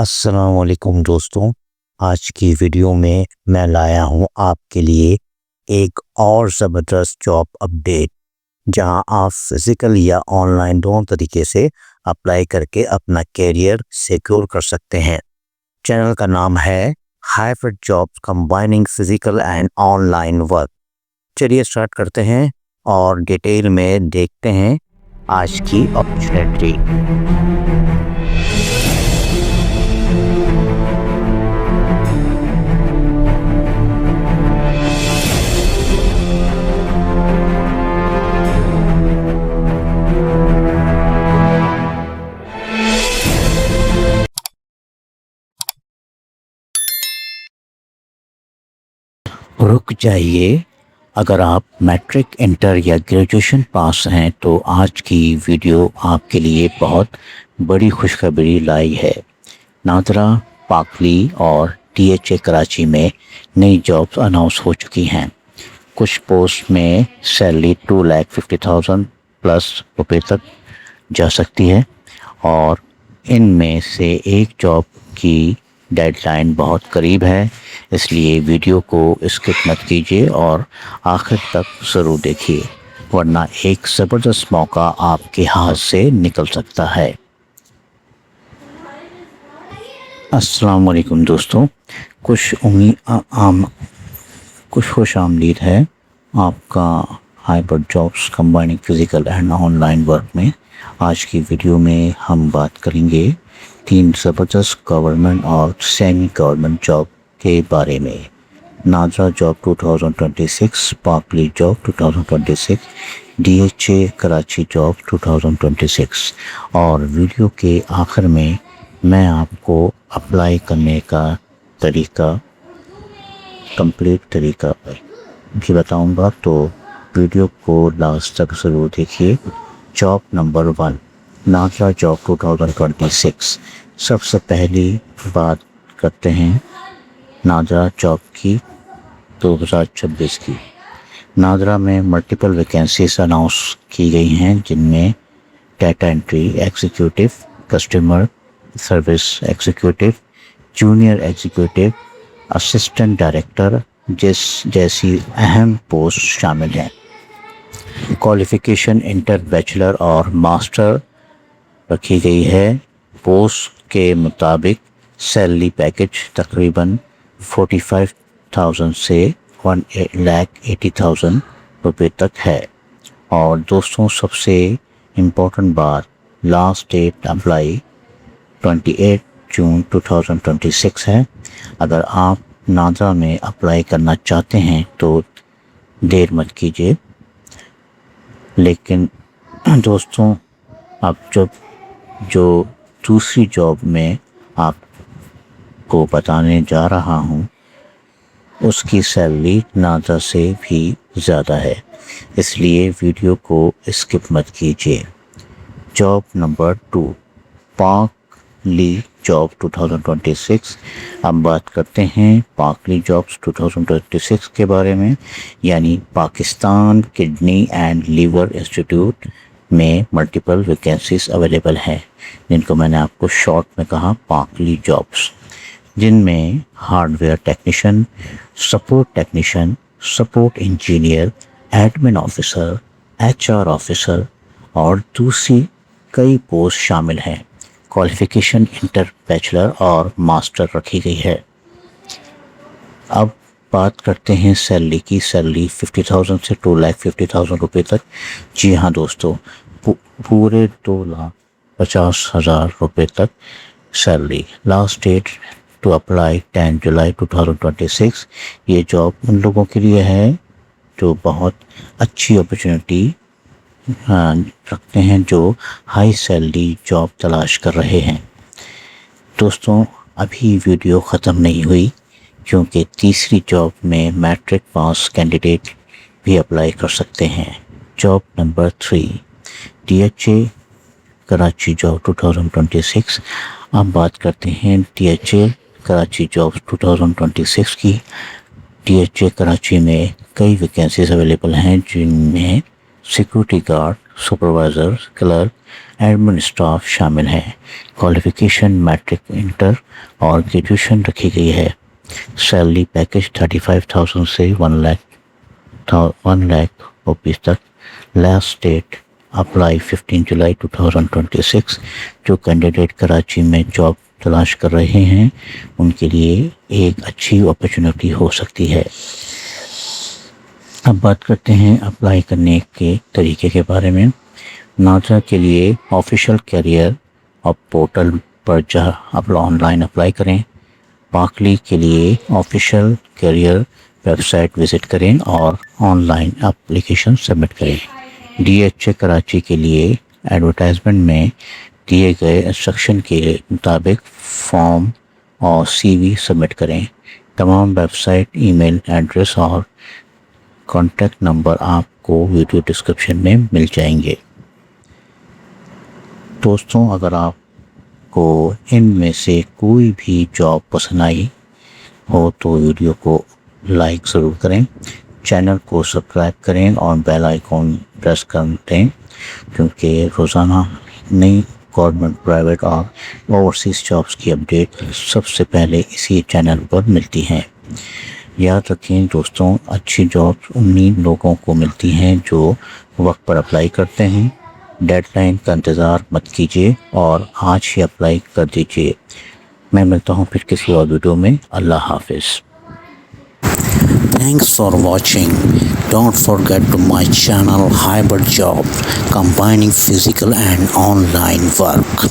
السلام علیکم دوستوں، آج کی ویڈیو میں لایا ہوں آپ کے لیے ایک اور زبردست جاب اپڈیٹ، جہاں آپ فزیکل یا آن لائن دونوں طریقے سے اپلائی کر کے اپنا کیریئر سیکیور کر سکتے ہیں۔ چینل کا نام ہے hybrid jobs combining physical and on line work. چلیے اسٹارٹ کرتے ہیں اور ڈیٹیل میں دیکھتے ہیں آج کی اپرچونیٹی۔ رک جائیے، اگر آپ میٹرک انٹر یا گریجویشن پاس ہیں تو آج کی ویڈیو آپ کے لیے بہت بڑی خوشخبری لائی ہے۔ نادرا، پاکلی اور THA کراچی میں نئی جابس اناؤنس ہو چکی ہیں۔ کچھ پوسٹ میں سیلری 2,50,000 پلس روپے تک جا سکتی ہے، اور ان میں سے ایک جاب کی ڈیڈ لائن بہت قریب ہے، اس لیے ویڈیو کو اسکپ مت کیجیے اور آخر تک ضرور دیکھیے، ورنہ ایک زبردست موقع آپ کے ہاتھ سے نکل سکتا ہے۔ السلام علیکم دوستوں، کچھ خوش آمدید ہے آپ کا hybrid jobs combining physical and on line work میں۔ آج کی ویڈیو میں ہم بات کریں گے 3 زبردست گورنمنٹ اور سیمی گورنمنٹ جاب کے بارے میں۔ نادرا جاب 2026، پاکلی جاب 2026، DHA کراچی جاب 2026، اور ویڈیو کے آخر میں آپ کو اپلائی کرنے کا طریقہ، کمپلیٹ طریقہ بھی بتاؤں گا، تو ویڈیو کو لاسٹ تک ضرور دیکھیے۔ Job number 1، NADRA job 2026۔ سب سے پہلی بات کرتے ہیں نادرا جاب کی 2026 کی۔ نادرا میں ملٹیپل ویکینسیز اناؤنس کی گئی ہیں، جن میں data entry executive, customer service executive, junior executive, assistant director جیسی اہم پوسٹ شامل ہیں۔ کوالیفیکیشن انٹر، بیچلر اور ماسٹر رکھی گئی ہے۔ پوسٹ کے مطابق سیلری پیکج تقریباً 45,000 سے 1,80,000 روپے تک ہے۔ اور دوستوں، سب سے امپورٹنٹ بات، لاسٹ ڈیٹ اپلائی 28 جون 2026 ہے۔ اگر آپ نادرا میں اپلائی کرنا چاہتے ہیں تو دیر مت کیجیے۔ لیکن دوستوں، اب جو دوسری جاب میں آپ کو بتانے جا رہا ہوں، اس کی سیلری نادرا سے بھی زیادہ ہے، اس لیے ویڈیو کو اسکپ مت کیجیے۔ جاب نمبر 2، پاکلی جاب 2026۔ اب بات کرتے ہیں پاکلی جابس 2026 کے بارے میں، یعنی Pakistan kidney and liver institute میں ملٹیپل ویکینسیز اویلیبل ہیں، جن کو میں نے آپ کو شارٹ میں کہا پاکلی جابس، جن میں hard where technician, support technician, support engineer, admin officer, HR officer اور دوسری کئی پوسٹ شامل ہیں۔ کوالیفیکیشن انٹر، بیچلر اور ماسٹر رکھی گئی ہے۔ اب بات کرتے ہیں سیلری کی۔ سیلری 50,000 سے 2,50,000 روپے تک۔ جی ہاں دوستو، پورے 2,50,000 روپے تک salary. Last date to apply 10 July 2026۔ یہ جاب ان لوگوں کے لیے ہے جو بہت اچھی اپرچونٹی رکھتے ہیں، جو ہائی سیلری جاب تلاش کر رہے ہیں۔ دوستوں، ابھی ویڈیو ختم نہیں ہوئی، کیونکہ تیسری جاب میں میٹرک پاس کینڈیڈیٹ بھی اپلائی کر سکتے ہیں۔ Job number 3، DHA Karachi job 2026۔ اب بات کرتے ہیں DHA کراچی جاب 2026 کی۔ DHA کراچی میں کئی ویکینسیز اویلیبل ہیں، جن میں security guard, supervisor, clerk, admin staff شامل ہیں۔ کوالیفیکیشن میٹرک انٹر اور گریجویشن رکھی گئی ہے۔ سیلری پیکج 35,000 سے 1 لاکھ روپیز تک۔ لاسٹ ڈیٹ اپلائی 15 جولائی 2026۔ جو کینڈیڈیٹ کراچی میں جاب تلاش کر رہے ہیں ان کے لیے ایک اچھی اپرچونٹی ہو سکتی ہے۔ اب بات کرتے ہیں اپلائی کرنے کے طریقے کے بارے میں۔ ناظرہ کے لیے آفیشیل کیریئر اور پورٹل پر آن لائن اپلائی کریں۔ پاکلی کے لیے official career website visit کریں اور آن لائن اپلیکیشن سبمٹ کریں۔ ڈی ایچ اے کراچی کے لیے ایڈورٹائزمنٹ میں دیے گئے انسٹرکشن کے مطابق فارم اور سی وی سبمٹ کریں۔ تمام ویب سائٹ، ای میل ایڈریس اور کانٹیکٹ نمبر آپ کو ویڈیو ڈسکرپشن میں مل جائیں گے۔ دوستوں، اگر آپ کو ان میں سے کوئی بھی جاب پسند آئی ہو تو ویڈیو کو لائک ضرور کریں، چینل کو سبسکرائب کریں اور بیل آئیکن پریس کر دیں، کیونکہ روزانہ نئی گورنمنٹ، پرائیویٹ اور اوورسیز جابس کی اپڈیٹ سب سے پہلے اسی چینل پر ملتی ہیں۔ یاد رکھیں دوستوں، اچھی جابس انہی لوگوں کو ملتی ہیں جو وقت پر اپلائی کرتے ہیں۔ ڈیڈ لائن کا انتظار مت کیجیے اور آج ہی اپلائی کر دیجیے۔ میں ملتا ہوں پھر کسی اور ویڈیو میں۔ اللہ حافظ۔ Thanks for watching. Don't forget to my channel Hybrid Job, combining physical and online work.